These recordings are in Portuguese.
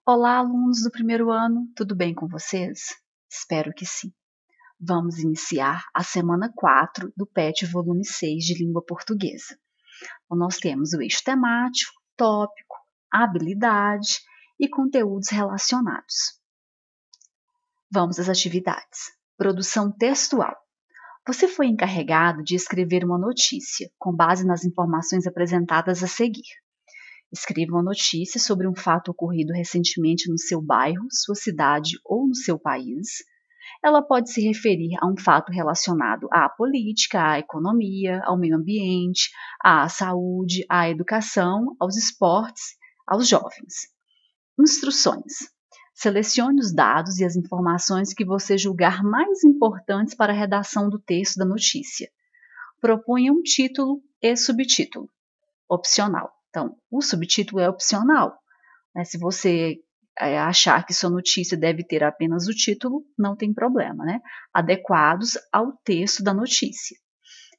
Olá, alunos do primeiro ano, tudo bem com vocês? Espero que sim. Vamos iniciar a semana 4 do PET volume 6 de língua portuguesa. Então, nós temos o eixo temático, tópico, habilidade e conteúdos relacionados. Vamos às atividades. Produção textual. Você foi encarregado de escrever uma notícia com base nas informações apresentadas a seguir. Escreva uma notícia sobre um fato ocorrido recentemente no seu bairro, sua cidade ou no seu país. Ela pode se referir a um fato relacionado à política, à economia, ao meio ambiente, à saúde, à educação, aos esportes, aos jovens. Instruções. Selecione os dados e as informações que você julgar mais importantes para a redação do texto da notícia. Proponha um título e subtítulo. Opcional. Então, o subtítulo é opcional. Né? Se você achar que sua notícia deve ter apenas o título, não tem problema, né? Adequados ao texto da notícia.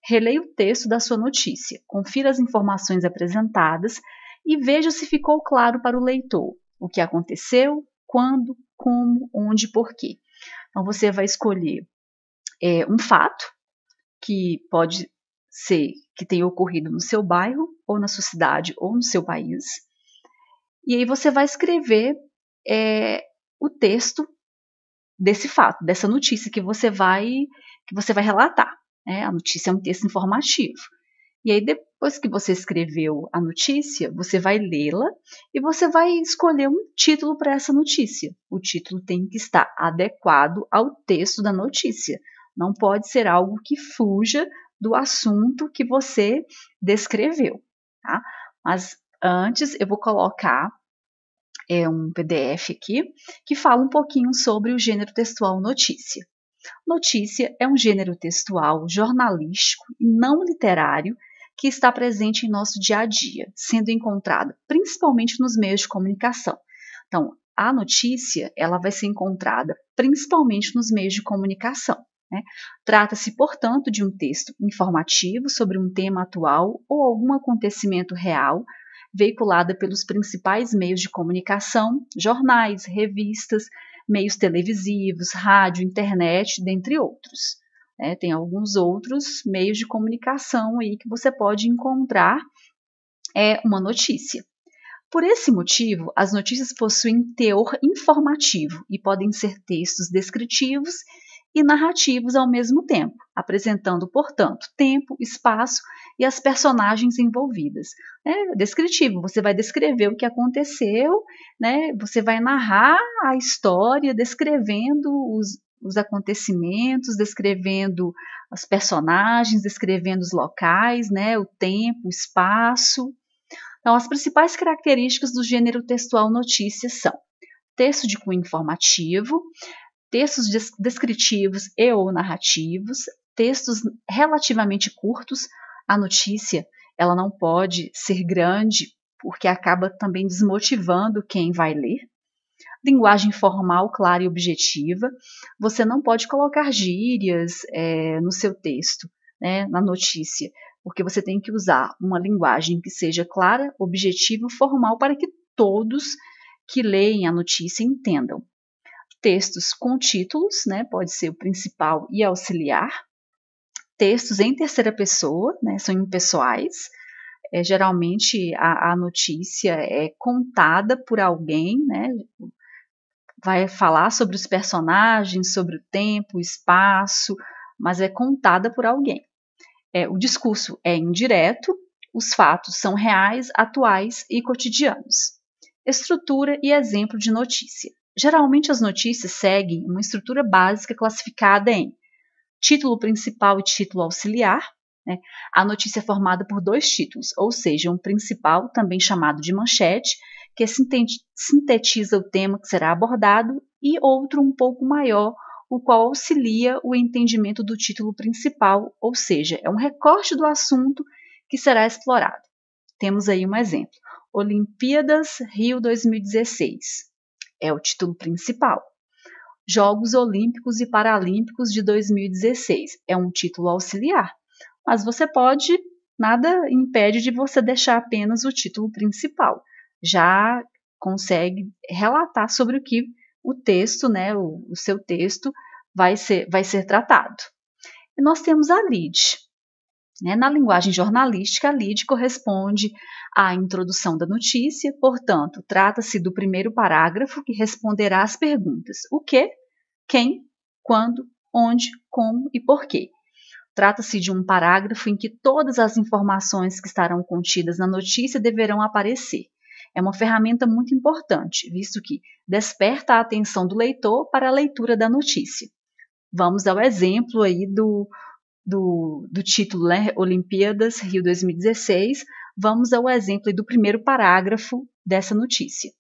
Releia o texto da sua notícia, confira as informações apresentadas e veja se ficou claro para o leitor o que aconteceu, quando, como, onde e porquê. Então, você vai escolher um fato que pode ser que tenha ocorrido no seu bairro, ou na sua cidade, ou no seu país. E aí você vai escrever o texto desse fato, dessa notícia que você vai relatar. A notícia é um texto informativo. E aí, depois que você escreveu a notícia, você vai lê-la e você vai escolher um título para essa notícia. O título tem que estar adequado ao texto da notícia. Não pode ser algo que fuja do assunto que você descreveu, tá? Mas antes eu vou colocar um PDF aqui que fala um pouquinho sobre o gênero textual notícia. Notícia é um gênero textual jornalístico e não literário que está presente em nosso dia a dia, sendo encontrada principalmente nos meios de comunicação. Então, a notícia ela vai ser encontrada principalmente nos meios de comunicação. Né? Trata-se, portanto, de um texto informativo sobre um tema atual ou algum acontecimento real, veiculada pelos principais meios de comunicação, jornais, revistas, meios televisivos, rádio, internet, dentre outros. Tem alguns outros meios de comunicação aí que você pode encontrar uma notícia. Por esse motivo, as notícias possuem teor informativo e podem ser textos descritivos e narrativos ao mesmo tempo, apresentando, portanto, tempo, espaço e as personagens envolvidas. Descritivo, você vai descrever o que aconteceu, você vai narrar a história, descrevendo os acontecimentos, descrevendo os personagens, descrevendo os locais, o tempo, o espaço. Então, as principais características do gênero textual notícia são texto de cunho informativo, textos descritivos e ou narrativos, textos relativamente curtos. A notícia ela não pode ser grande, porque acaba também desmotivando quem vai ler. Linguagem formal, clara e objetiva. Você não pode colocar gírias no seu texto, na notícia, porque você tem que usar uma linguagem que seja clara, objetiva e formal para que todos que leem a notícia entendam. Textos com títulos, pode ser o principal e auxiliar. Textos em terceira pessoa, são impessoais. Geralmente a notícia é contada por alguém, vai falar sobre os personagens, sobre o tempo, o espaço, mas é contada por alguém. O discurso é indireto, os fatos são reais, atuais e cotidianos. Estrutura e exemplo de notícia. Geralmente as notícias seguem uma estrutura básica classificada em título principal e título auxiliar. A notícia é formada por dois títulos, ou seja, um principal, também chamado de manchete, que sintetiza o tema que será abordado, e outro um pouco maior, o qual auxilia o entendimento do título principal, ou seja, é um recorte do assunto que será explorado. Temos aí um exemplo. Olimpíadas Rio 2016 é o título principal. Jogos Olímpicos e Paralímpicos de 2016 é um título auxiliar, mas nada impede de você deixar apenas o título principal. Já consegue relatar sobre o que o texto, né, o seu texto vai ser tratado. E nós temos a lead. Na linguagem jornalística, a lead corresponde à introdução da notícia, portanto, trata-se do primeiro parágrafo que responderá às perguntas: o que, quem, quando, onde, como e por quê. Trata-se de um parágrafo em que todas as informações que estarão contidas na notícia deverão aparecer. É uma ferramenta muito importante, visto que desperta a atenção do leitor para a leitura da notícia. Vamos ao exemplo aí do título, né, Olimpíadas Rio 2016, vamos ao exemplo do primeiro parágrafo dessa notícia.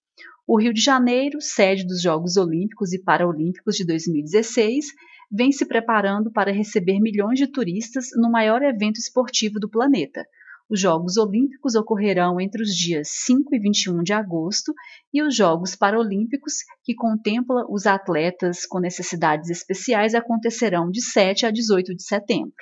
O Rio de Janeiro, sede dos Jogos Olímpicos e Paralímpicos de 2016, vem se preparando para receber milhões de turistas no maior evento esportivo do planeta. Os Jogos Olímpicos ocorrerão entre os dias 5 e 21 de agosto e os Jogos Paralímpicos, que contemplam os atletas com necessidades especiais, acontecerão de 7 a 18 de setembro.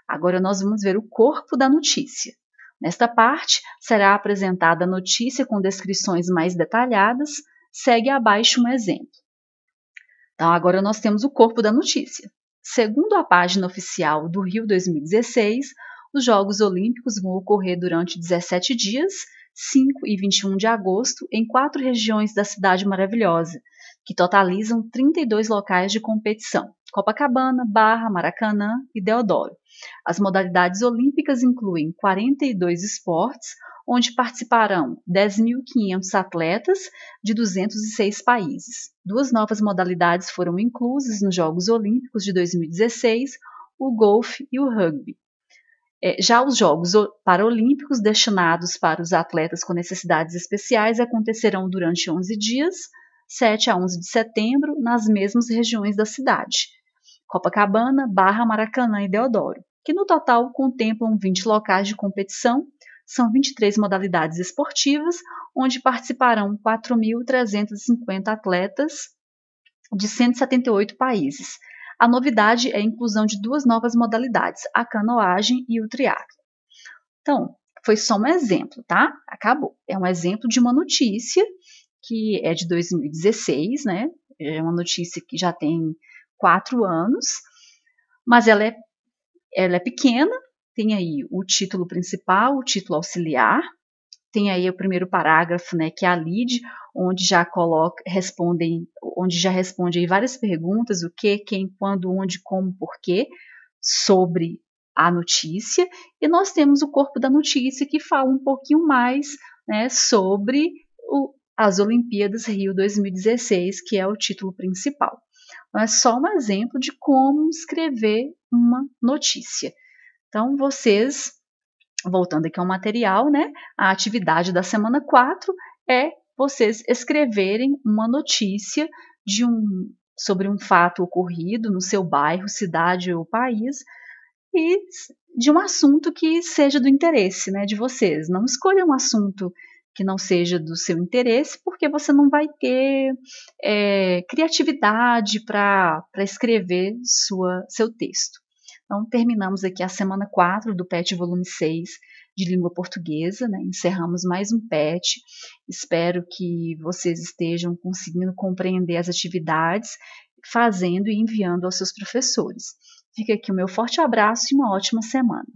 Agora nós vamos ver o corpo da notícia. Nesta parte, será apresentada a notícia com descrições mais detalhadas. Segue abaixo um exemplo. Então, agora nós temos o corpo da notícia. Segundo a página oficial do Rio 2016, os Jogos Olímpicos vão ocorrer durante 17 dias, 5 e 21 de agosto, em 4 regiões da Cidade Maravilhosa, que totalizam 32 locais de competição: Copacabana, Barra, Maracanã e Deodoro. As modalidades olímpicas incluem 42 esportes, onde participarão 10.500 atletas de 206 países. 2 novas modalidades foram inclusas nos Jogos Olímpicos de 2016, o golfe e o rugby. Já os Jogos Paralímpicos, destinados para os atletas com necessidades especiais, acontecerão durante 11 dias, 7 a 11 de setembro, nas mesmas regiões da cidade: Copacabana, Barra, Maracanã e Deodoro, que no total contemplam 20 locais de competição. São 23 modalidades esportivas, onde participarão 4.350 atletas de 178 países. A novidade é a inclusão de 2 novas modalidades, a canoagem e o triatlo. Então, foi só um exemplo, tá? Acabou. É um exemplo de uma notícia que é de 2016, né? É uma notícia que já tem 4 anos, mas ela é pequena. Tem aí o título principal, o título auxiliar, tem aí o primeiro parágrafo, né, que é a lead, onde já responde aí várias perguntas: o que, quem, quando, onde, como, porquê, sobre a notícia. E nós temos o corpo da notícia, que fala um pouquinho mais, né, sobre as Olimpíadas Rio 2016, que é o título principal. Então, é só um exemplo de como escrever uma notícia. Então, vocês, voltando aqui ao material, né, a atividade da semana 4 é vocês escreverem uma notícia sobre um fato ocorrido no seu bairro, cidade ou país, e de um assunto que seja do interesse, né, de vocês. Não escolha um assunto que não seja do seu interesse, porque você não vai ter criatividade para escrever seu texto. Então, terminamos aqui a semana 4 do PET volume 6 de língua portuguesa, né? Encerramos mais um PET. Espero que vocês estejam conseguindo compreender as atividades, fazendo e enviando aos seus professores. Fica aqui o meu forte abraço e uma ótima semana.